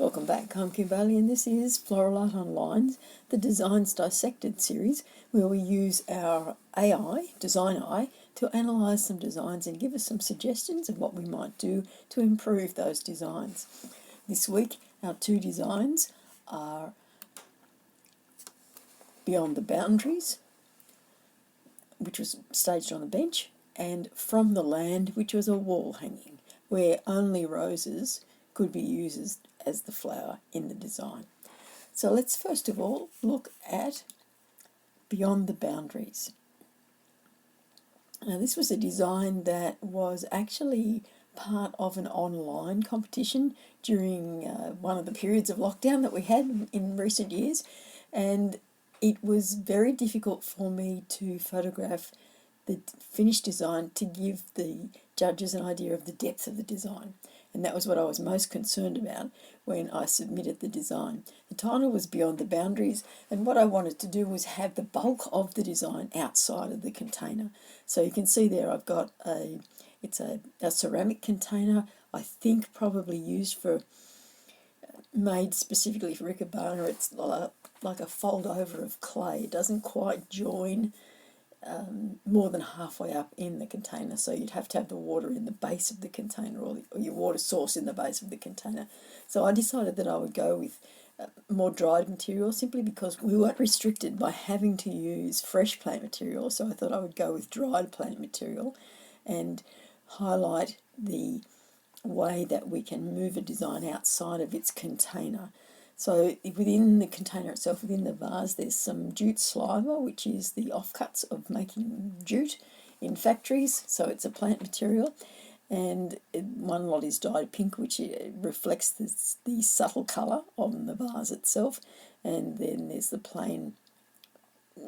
Welcome back, I'm Kimberly and this is Floral Art on Lines, the Designs Dissected series where we use our AI, DesignEye, to analyse some designs and give us some suggestions of what we might do to improve those designs. This week our two designs are Beyond the Boundaries, which was staged on a bench, and From the Land, which was a wall hanging, where only roses could be used as the flower in the design. So let's first of all look at Beyond the Boundaries. Now this was a design that was actually part of an online competition during one of the periods of lockdown that we had in recent years, and it was very difficult for me to photograph the finished design to give the judges an idea of the depth of the design. And that was what I was most concerned about when I submitted the design. The title was Beyond the Boundaries, and what I wanted to do was have the bulk of the design outside of the container. So you can see there I've got a ceramic container, I think probably used for, made specifically for Ikebana. It's like a fold over of clay. It doesn't quite join more than halfway up in the container, so you'd have to have the water in the base of the container, or your water source in the base of the container. So I decided that I would go with more dried material, simply because we weren't restricted by having to use fresh plant material, so I thought I would go with dried plant material and highlight the way that we can move a design outside of its container. So within the container itself, within the vase, there's some jute sliver, which is the offcuts of making jute in factories. So it's a plant material, and one lot is dyed pink, which reflects the subtle colour on the vase itself, and then there's the plain,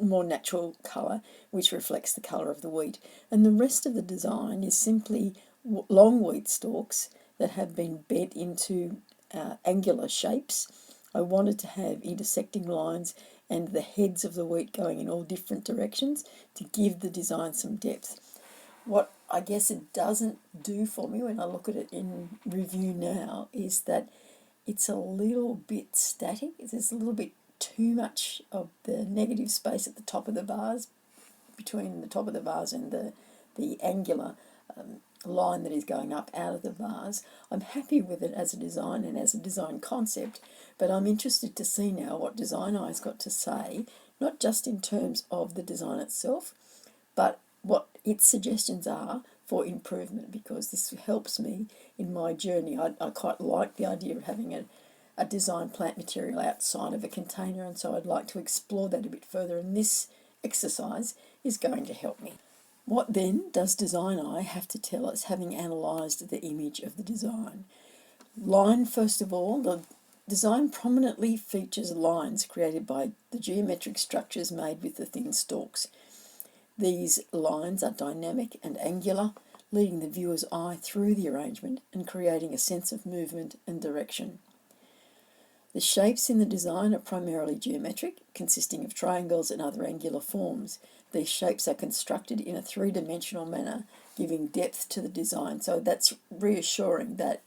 more natural colour, which reflects the colour of the wheat. And the rest of the design is simply long wheat stalks that have been bent into angular shapes. I wanted to have intersecting lines and the heads of the wheat going in all different directions to give the design some depth. What I guess it doesn't do for me when I look at it in review now is that it's a little bit static. There's a little bit too much of the negative space at the top of the vase, between the top of the vase and the angular line that is going up out of the vase. I'm happy with it as a design and as a design concept, but I'm interested to see now what DesignEye's got to say, not just in terms of the design itself, but what its suggestions are for improvement, because this helps me in my journey. I quite like the idea of having a design plant material outside of a container, and so I'd like to explore that a bit further, and this exercise is going to help me. What then does DesignEye have to tell us, having analysed the image of the design? Line, first of all, the design prominently features lines created by the geometric structures made with the thin stalks. These lines are dynamic and angular, leading the viewer's eye through the arrangement and creating a sense of movement and direction. The shapes in the design are primarily geometric, consisting of triangles and other angular forms. These shapes are constructed in a three-dimensional manner, giving depth to the design. So that's reassuring that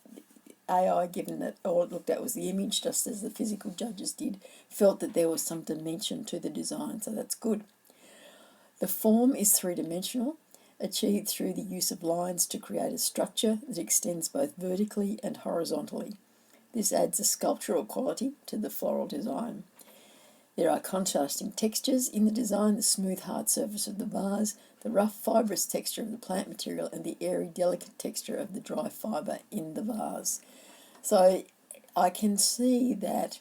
AI, given that all it looked at was the image, just as the physical judges did, felt that there was some dimension to the design, so that's good. The form is three-dimensional, achieved through the use of lines to create a structure that extends both vertically and horizontally. This adds a sculptural quality to the floral design. There are contrasting textures in the design: the smooth, hard surface of the vase, the rough, fibrous texture of the plant material, and the airy, delicate texture of the dry fibre in the vase. So I can see that,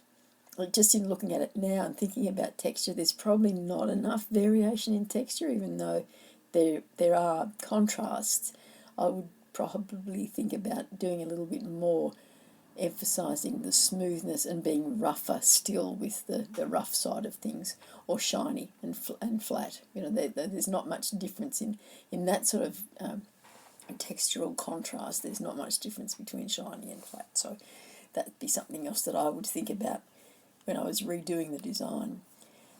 just in looking at it now and thinking about texture, there's probably not enough variation in texture, even though there are contrasts. I would probably think about doing a little bit more, emphasising the smoothness and being rougher still with the rough side of things, or shiny and flat. You know, there's not much difference in that sort of textural contrast. There's not much difference between shiny and flat. So that'd be something else that I would think about when I was redoing the design.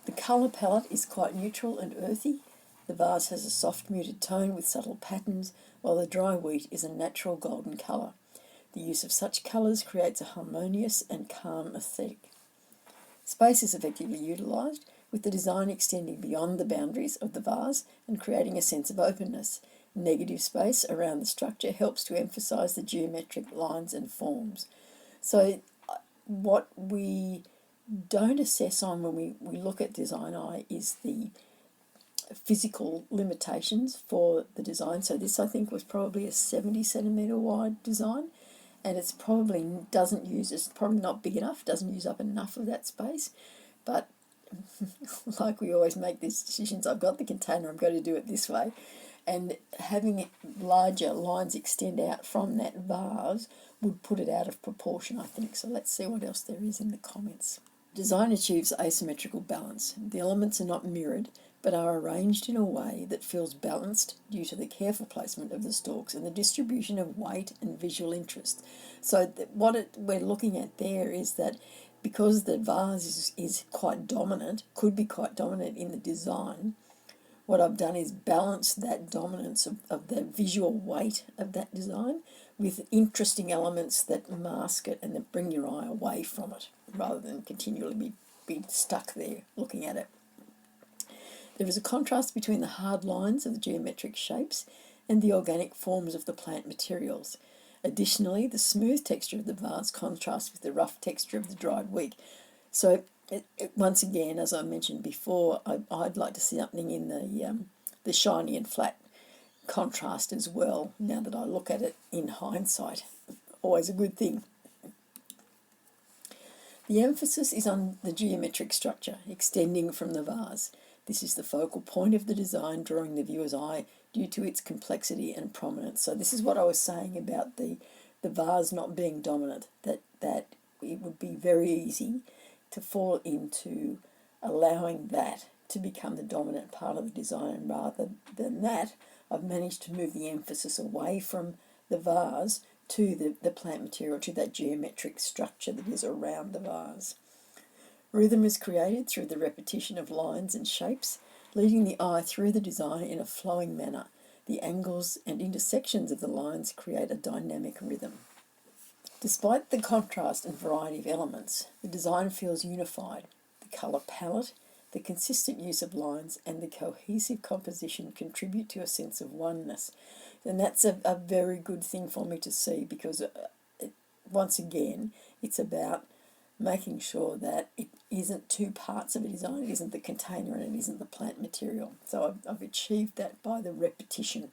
The colour palette is quite neutral and earthy. The vase has a soft muted tone with subtle patterns, while the dry wheat is a natural golden colour. The use of such colours creates a harmonious and calm aesthetic. Space is effectively utilised, with the design extending beyond the boundaries of the vase and creating a sense of openness. Negative space around the structure helps to emphasise the geometric lines and forms. So what we don't assess on when we look at DesignEye is the physical limitations for the design. So this, I think, was probably a 70 centimetre wide design, and it's probably it's probably not big enough, doesn't use up enough of that space. But like we always make these decisions, I've got the container, I'm going to do it this way. And having larger lines extend out from that vase would put it out of proportion, I think. So let's see what else there is in the comments. Design achieves asymmetrical balance. The elements are not mirrored, but are arranged in a way that feels balanced due to the careful placement of the stalks and the distribution of weight and visual interest. So we're looking at there is that because the vase is quite dominant, could be quite dominant in the design, what I've done is balance that dominance of the visual weight of that design with interesting elements that mask it and that bring your eye away from it, rather than continually be stuck there looking at it. There is a contrast between the hard lines of the geometric shapes and the organic forms of the plant materials. Additionally, the smooth texture of the vase contrasts with the rough texture of the dried wheat. So once again, as I mentioned before, I'd like to see something in the shiny and flat contrast as well, now that I look at it in hindsight. Always a good thing. The emphasis is on the geometric structure extending from the vase. This is the focal point of the design, drawing the viewer's eye due to its complexity and prominence. So this is what I was saying about the vase not being dominant, that it would be very easy to fall into allowing that to become the dominant part of the design. Rather than that, I've managed to move the emphasis away from the vase to the plant material, to that geometric structure that is around the vase. Rhythm is created through the repetition of lines and shapes, leading the eye through the design in a flowing manner. The angles and intersections of the lines create a dynamic rhythm. Despite the contrast and variety of elements, the design feels unified. The colour palette, the consistent use of lines, and the cohesive composition contribute to a sense of oneness. And that's a very good thing for me to see, because once again, it's about making sure that it isn't two parts of a design. It isn't the container and it isn't the plant material. So I've achieved that by the repetition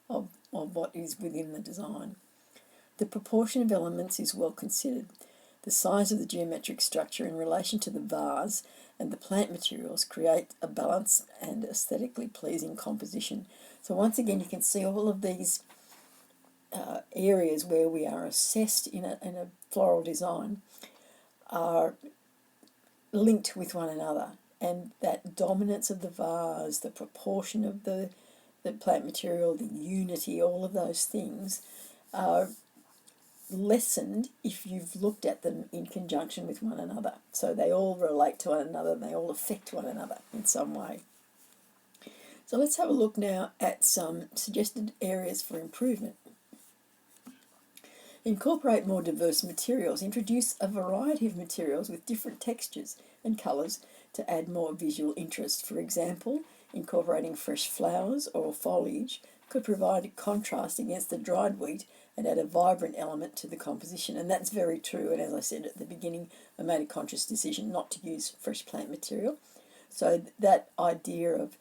of what is within the design. The proportion of elements is well considered. The size of the geometric structure in relation to the vase and the plant materials create a balanced and aesthetically pleasing composition. So once again, you can see all of these areas where we are assessed in a floral design are linked with one another, and that dominance of the vase, the proportion of the plant material, the unity, all of those things are lessened if you've looked at them in conjunction with one another. So they all relate to one another, they all affect one another in some way. So let's have a look now at some suggested areas for improvement. Incorporate more diverse materials. Introduce a variety of materials with different textures and colours to add more visual interest. For example, incorporating fresh flowers or foliage could provide a contrast against the dried wheat and add a vibrant element to the composition. And that's very true. And as I said at the beginning, I made a conscious decision not to use fresh plant material. So that idea of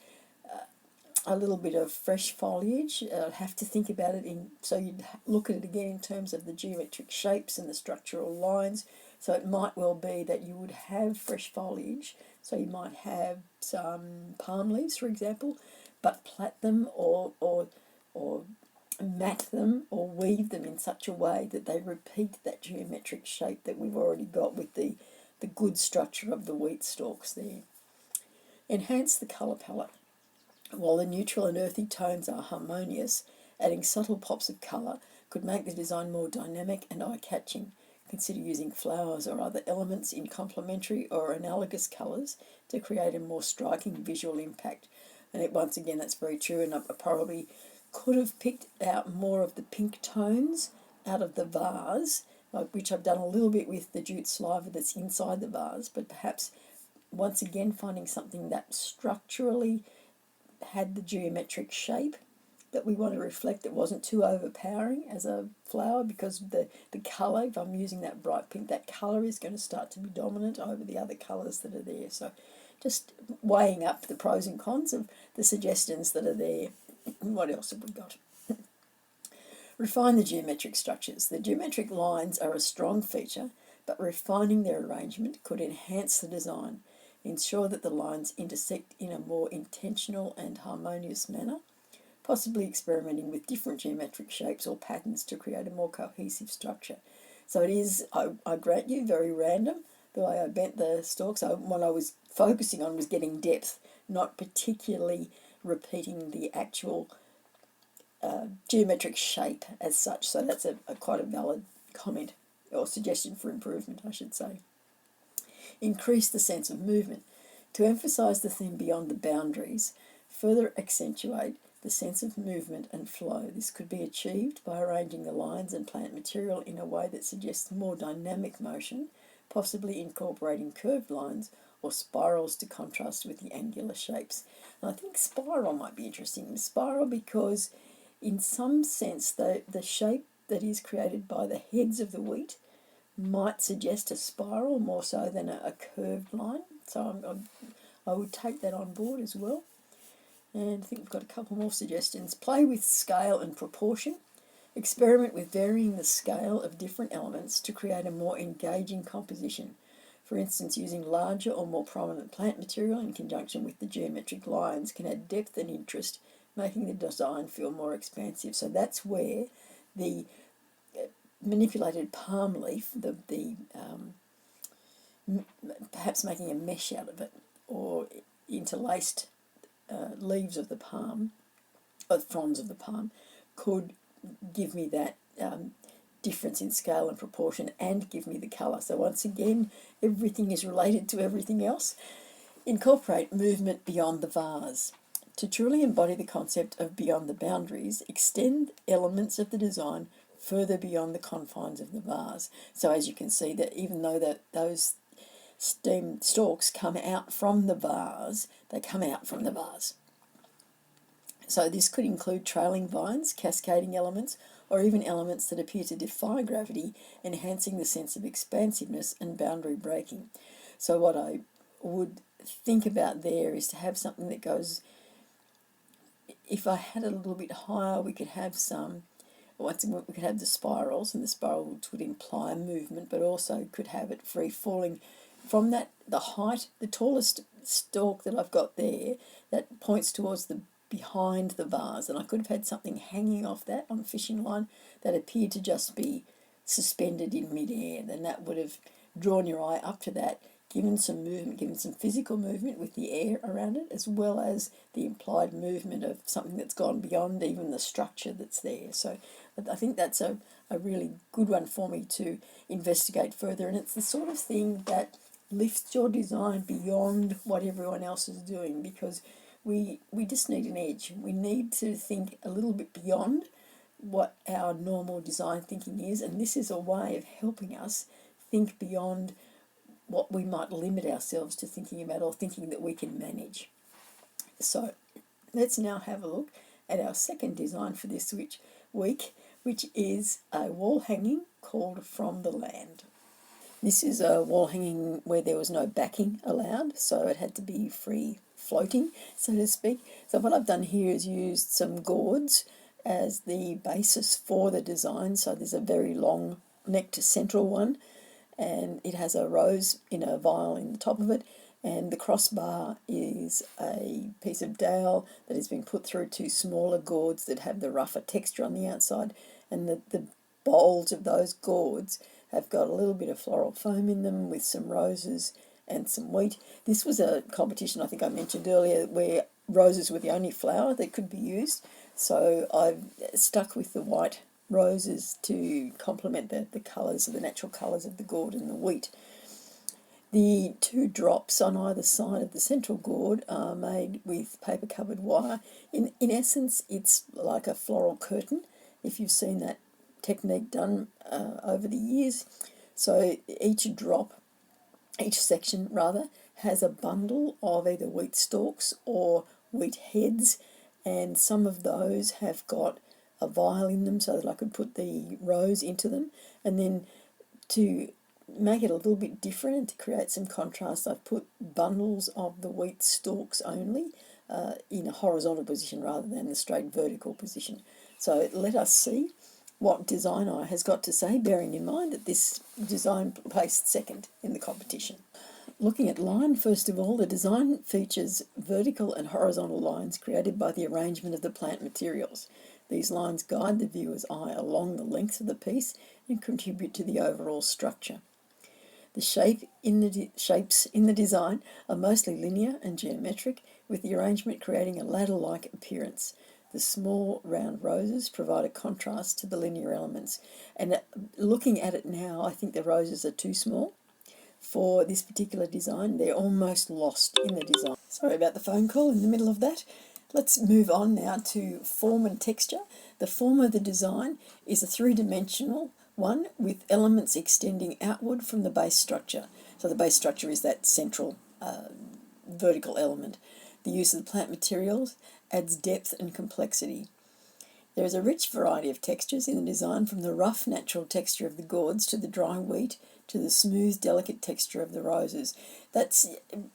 a little bit of fresh foliage, I'd have to think about it so you'd look at it again in terms of the geometric shapes and the structural lines. So it might well be that you would have fresh foliage. So you might have some palm leaves, for example, but plait them or mat them or weave them in such a way that they repeat that geometric shape that we've already got with the good structure of the wheat stalks there. Enhance the colour palette. While the neutral and earthy tones are harmonious, adding subtle pops of colour could make the design more dynamic and eye-catching. Consider using flowers or other elements in complementary or analogous colours to create a more striking visual impact. And once again, that's very true, and I probably could have picked out more of the pink tones out of the vase, which I've done a little bit with the jute sliver that's inside the vase, but perhaps once again finding something that structurally had the geometric shape that we want to reflect. It wasn't too overpowering as a flower, because the colour, if I'm using that bright pink, that colour is going to start to be dominant over the other colours that are there. So just weighing up the pros and cons of the suggestions that are there. What else have we got? Refine the geometric structures. The geometric lines are a strong feature, but refining their arrangement could enhance the design, ensure that the lines intersect in a more intentional and harmonious manner, possibly experimenting with different geometric shapes or patterns to create a more cohesive structure. So it is, I grant you, very random the way I bent the stalks. What I was focusing on was getting depth, not particularly repeating the actual geometric shape as such. So that's quite a valid comment, or suggestion for improvement, I should say. Increase the sense of movement. To emphasise the theme beyond the boundaries, further accentuate the sense of movement and flow. This could be achieved by arranging the lines and plant material in a way that suggests more dynamic motion, possibly incorporating curved lines or spirals to contrast with the angular shapes. And I think spiral might be interesting. Spiral because in some sense the shape that is created by the heads of the wheat might suggest a spiral more so than a curved line. So I would take that on board as well. And I think we've got a couple more suggestions. Play with scale and proportion. Experiment with varying the scale of different elements to create a more engaging composition. For instance, using larger or more prominent plant material in conjunction with the geometric lines can add depth and interest, making the design feel more expansive. So that's where the manipulated palm leaf, perhaps making a mesh out of it, or interlaced leaves of the palm, or fronds of the palm, could give me that difference in scale and proportion and give me the colour. So once again, everything is related to everything else. Incorporate movement beyond the vase. To truly embody the concept of beyond the boundaries, extend elements of the design further beyond the confines of the vase. So as you can see, that even though those stem stalks come out from the vase, they come out from the vase. So this could include trailing vines, cascading elements, or even elements that appear to defy gravity, enhancing the sense of expansiveness and boundary breaking. So what I would think about there is to have something that goes, if I had a little bit higher, we could have we could have the spirals, and the spiral would imply movement, but also could have it free falling from that, the height, the tallest stalk that I've got there, that points towards the behind the vase, and I could have had something hanging off that on a fishing line that appeared to just be suspended in midair. Then that would have drawn your eye up to that, given some movement, given some physical movement with the air around it, as well as the implied movement of something that's gone beyond even the structure that's there. So I think that's a really good one for me to investigate further, and it's the sort of thing that lifts your design beyond what everyone else is doing, because we just need an edge. We need to think a little bit beyond what our normal design thinking is, and this is a way of helping us think beyond what we might limit ourselves to thinking about, or thinking that we can manage. So let's now have a look at our second design for this week, which is a wall hanging called From the Land. This is a wall hanging where there was no backing allowed, so it had to be free floating, so to speak. So what I've done here is used some gourds as the basis for the design. So there's a very long necked central one, and it has a rose in a vial in the top of it, and the crossbar is a piece of dowel that has been put through two smaller gourds that have the rougher texture on the outside, and the bowls of those gourds have got a little bit of floral foam in them with some roses and some wheat. This was a competition I think I mentioned earlier where roses were the only flower that could be used, so I've stuck with the white roses to complement the colours, the natural colours of the gourd and the wheat. The two drops on either side of the central gourd are made with paper covered wire. In essence, it's like a floral curtain, if you've seen that technique done over the years. So each section rather, has a bundle of either wheat stalks or wheat heads, and some of those have got a vial in them so that I could put the rose into them. And then to make it a little bit different and to create some contrast, I've put bundles of the wheat stalks only in a horizontal position rather than the straight vertical position. So let us see what DesignEye has got to say, bearing in mind that this design placed second in the competition. Looking at line, first of all, the design features vertical and horizontal lines created by the arrangement of the plant materials. These lines guide the viewer's eye along the length of the piece and contribute to the overall structure. The shapes in the design are mostly linear and geometric, with the arrangement creating a ladder-like appearance. The small round roses provide a contrast to the linear elements. And looking at it now, I think the roses are too small for this particular design. They're almost lost in the design. Sorry about the phone call in the middle of that. Let's move on now to form and texture. The form of the design is a three-dimensional one with elements extending outward from the base structure. So the base structure is that central vertical element. The use of the plant materials adds depth and complexity. There is a rich variety of textures in the design, from the rough natural texture of the gourds to the dry wheat to the smooth delicate texture of the roses. That's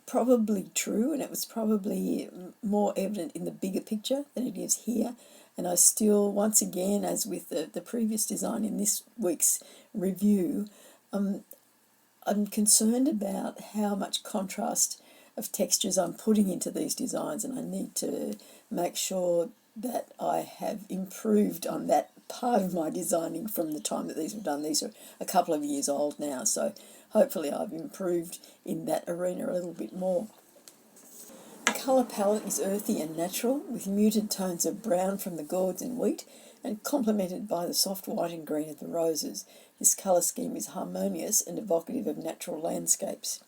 probably true, and it was probably more evident in the bigger picture than it is here. And I still, once again, as with the previous design in this week's review, I'm concerned about how much contrast of textures I'm putting into these designs, and I need to make sure that I have improved on that part of my designing from the time that these were done. These are a couple of years old now, so hopefully I've improved in that arena a little bit more. The colour palette is earthy and natural, with muted tones of brown from the gourds and wheat, and complemented by the soft white and green of the roses. This colour scheme is harmonious and evocative of natural landscapes.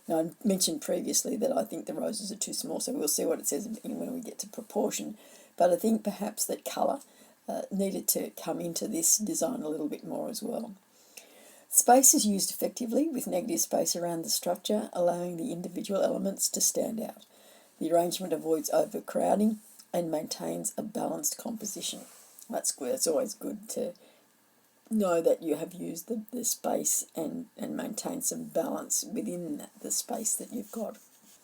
Now, I mentioned previously that I think the roses are too small, so we'll see what it says when we get to proportion. But I think perhaps that colour needed to come into this design a little bit more as well. Space is used effectively, with negative space around the structure, allowing the individual elements to stand out. The arrangement avoids overcrowding and maintains a balanced composition. That's good. It's always good to know that you have used the space and maintain some balance within the space that you've got.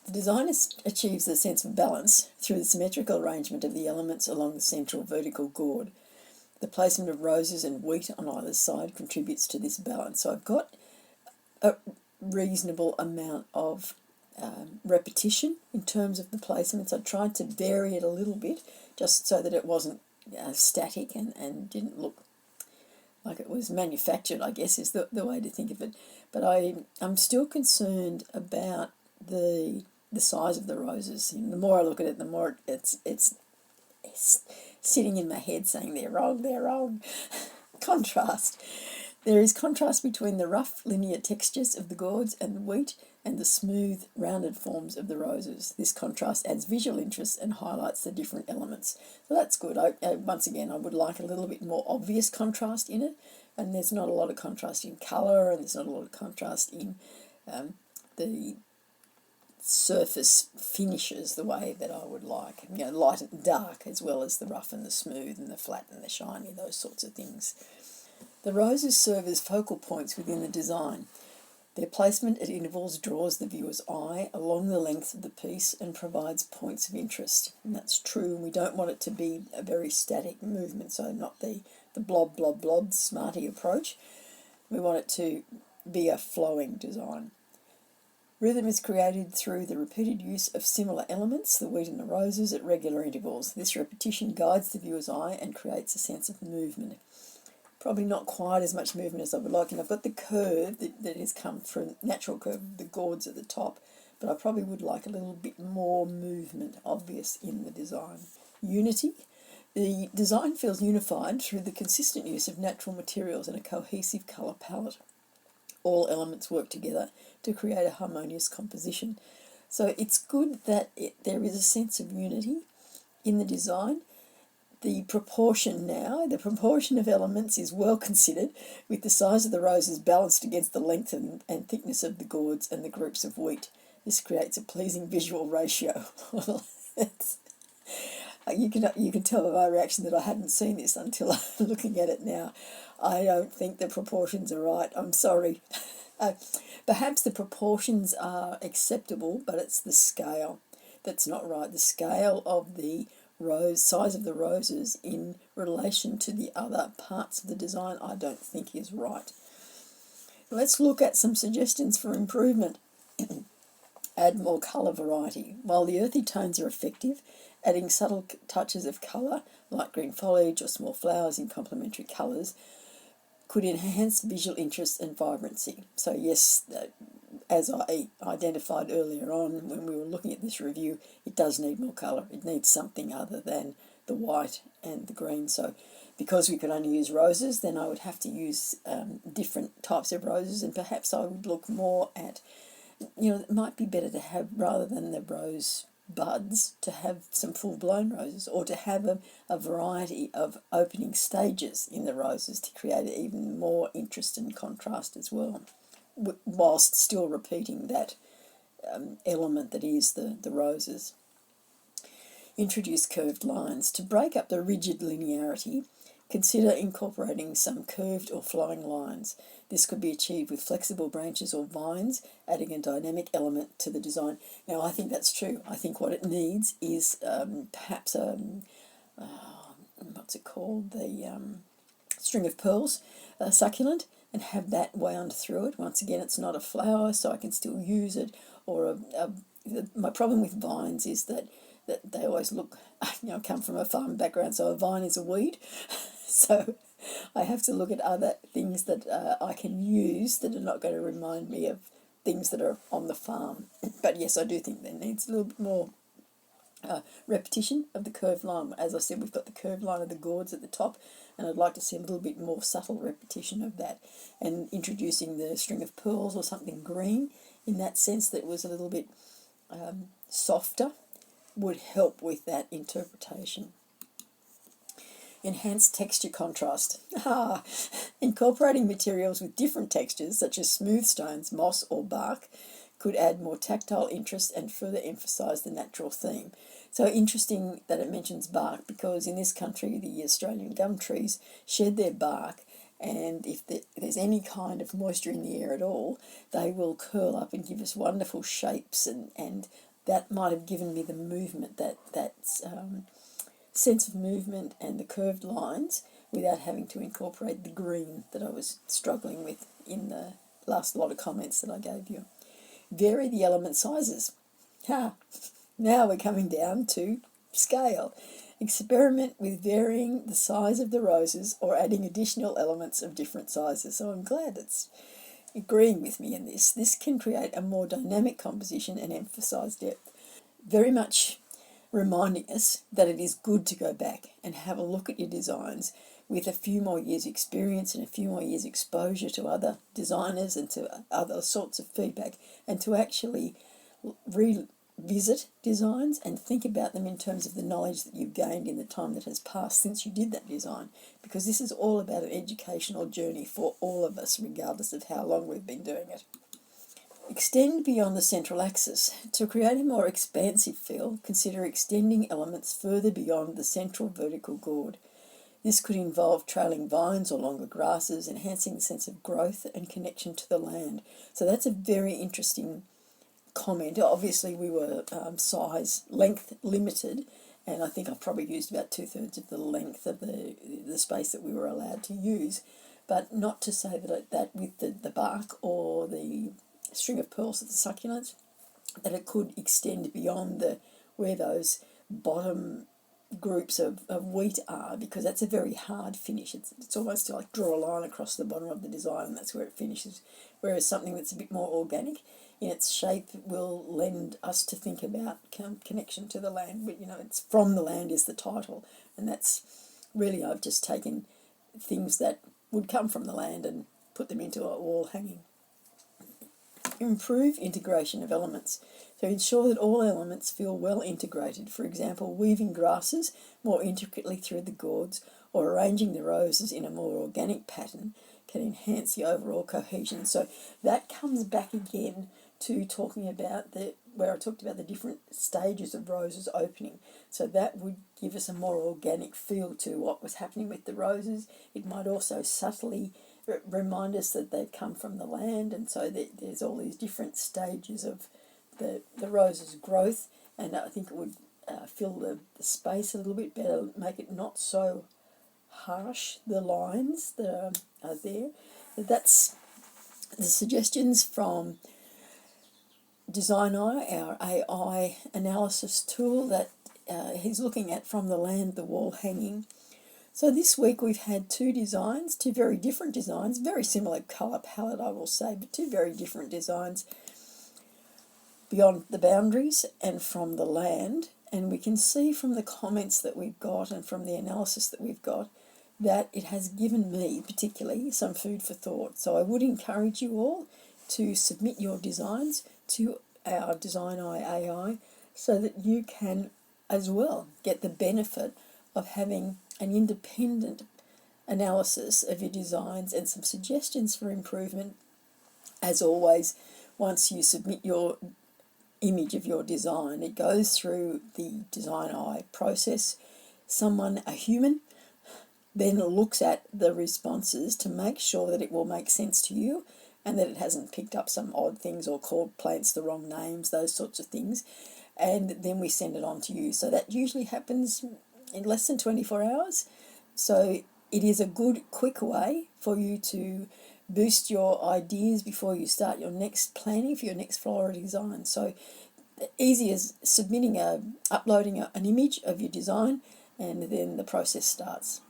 The designer achieves a sense of balance through the symmetrical arrangement of the elements along the central vertical gourd. The placement of roses and wheat on either side contributes to this balance. So I've got a reasonable amount of repetition in terms of the placements. I tried to vary it a little bit just so that it wasn't static and didn't look like it was manufactured, I guess is the way to think of it. But I'm still concerned about the size of the roses. And the more I look at it, the more it's sitting in my head saying they're wrong. Contrast. There is contrast between the rough linear textures of the gourds and the wheat and the smooth rounded forms of the roses. This contrast adds visual interest and highlights the different elements. So that's good. Once again, I would like a little bit more obvious contrast in it, and there's not a lot of contrast in colour, and there's not a lot of contrast in the surface finishes the way that I would like. Light and dark, as well as the rough and the smooth and the flat and the shiny, those sorts of things. The roses serve as focal points within the design. Their placement at intervals draws the viewer's eye along the length of the piece and provides points of interest. And that's true, and we don't want it to be a very static movement, so not the blob, blob, blob, smarty approach. We want it to be a flowing design. Rhythm is created through the repeated use of similar elements, the wheat and the roses, at regular intervals. This repetition guides the viewer's eye and creates a sense of movement. Probably not quite as much movement as I would like, and I've got the curve that has come from natural curve of the gourds at the top, but I probably would like a little bit more movement obvious in the design. Unity. The design feels unified through the consistent use of natural materials and a cohesive colour palette. All elements work together to create a harmonious composition. So it's good that there is a sense of unity in the design. The proportion of elements is well considered, with the size of the roses balanced against the length and thickness of the gourds and the groups of wheat. This creates a pleasing visual ratio. You can tell by my reaction that I hadn't seen this until looking at it now. I don't think the proportions are right. I'm sorry. Perhaps the proportions are acceptable, but it's the scale that's not right. The scale of the size of the roses in relation to the other parts of the design, I don't think is right. Let's look at some suggestions for improvement. Add more colour variety. While the earthy tones are effective, adding subtle touches of colour, like green foliage or small flowers in complementary colours, could enhance visual interest and vibrancy. So yes, as I identified earlier on when we were looking at this review, it does need more colour. It needs something other than the white and the green. So because we could only use roses, then I would have to use different types of roses, and perhaps I would look more at, it might be better to have, rather than the rose buds, to have some full-blown roses, or to have a variety of opening stages in the roses to create even more interest and contrast as well, whilst still repeating that element that is the roses. Introduce curved lines. To break up the rigid linearity, consider incorporating some curved or flowing lines. This could be achieved with flexible branches or vines, adding a dynamic element to the design. Now, I think that's true. I think what it needs is perhaps what's it called? The string of pearls succulent, and have that wound through it. Once again, it's not a flower, so I can still use it. Or my problem with vines is that they always look, I come from a farm background, so a vine is a weed. So I have to look at other things that I can use that are not going to remind me of things that are on the farm. But yes, I do think there needs a little bit more repetition of the curved line. As I said, we've got the curved line of the gourds at the top, and I'd like to see a little bit more subtle repetition of that, and introducing the string of pearls or something green in that sense that was a little bit softer would help with that interpretation. Enhance texture contrast. Incorporating materials with different textures, such as smooth stones, moss or bark, could add more tactile interest and further emphasise the natural theme. So interesting that it mentions bark, because in this country the Australian gum trees shed their bark, and if there's any kind of moisture in the air at all, they will curl up and give us wonderful shapes, and that might have given me the movement, that sense of movement and the curved lines, without having to incorporate the green that I was struggling with in the last lot of comments that I gave you. Vary the element sizes. Now we're coming down to scale. Experiment with varying the size of the roses or adding additional elements of different sizes. So I'm glad it's agreeing with me in this. This can create a more dynamic composition and emphasise depth. Very much reminding us that it is good to go back and have a look at your designs with a few more years' experience and a few more years' exposure to other designers and to other sorts of feedback, and to actually revisit designs and think about them in terms of the knowledge that you've gained in the time that has passed since you did that design, because this is all about an educational journey for all of us, regardless of how long we've been doing it. Extend beyond the central axis. To create a more expansive feel, consider extending elements further beyond the central vertical gourd. This could involve trailing vines or longer grasses, enhancing the sense of growth and connection to the land. So that's a very interesting comment. Obviously, we were length limited, and I think I've probably used about 2/3 of the length of the space that we were allowed to use. But not to say that with the bark or the string of pearls of the succulents, that it could extend beyond where those bottom groups of wheat are, because that's a very hard finish. It's almost like draw a line across the bottom of the design and that's where it finishes, whereas something that's a bit more organic in its shape will lend us to think about connection to the land. But it's from the land is the title, and that's really, I've just taken things that would come from the land and put them into a wall hanging. Improve integration of elements. So ensure that all elements feel well integrated. For example, weaving grasses more intricately through the gourds or arranging the roses in a more organic pattern can enhance the overall cohesion. So that comes back again to talking about where I talked about the different stages of roses opening. So that would give us a more organic feel to what was happening with the roses. It might also subtly remind us that they've come from the land, and so there's all these different stages of the rose's growth, and I think it would fill the space a little bit better, make it not so harsh, the lines that are there. That's the suggestions from DesignEye, our AI analysis tool that he's looking at from the land, the wall hanging. So this week we've had two very different designs, very similar colour palette I will say, but two very different designs, Beyond the Boundaries and From the Land. And we can see from the comments that we've got and from the analysis that we've got that it has given me particularly some food for thought. So I would encourage you all to submit your designs to our DesignEye AI so that you can as well get the benefit of having an independent analysis of your designs and some suggestions for improvement. As always, once you submit your image of your design, it goes through the DesignEye process. A human, then looks at the responses to make sure that it will make sense to you and that it hasn't picked up some odd things or called plants the wrong names, those sorts of things. And then we send it on to you. So that usually happens in less than 24 hours. So it is a good, quick way for you to boost your ideas before you start your next planning for your next floral design. So easy as uploading an image of your design, and then the process starts.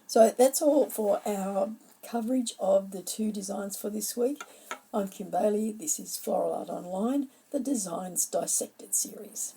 So that's all for our coverage of the two designs for this week. I'm Kim Bailey. This is Floral Art Online, the Designs Dissected series.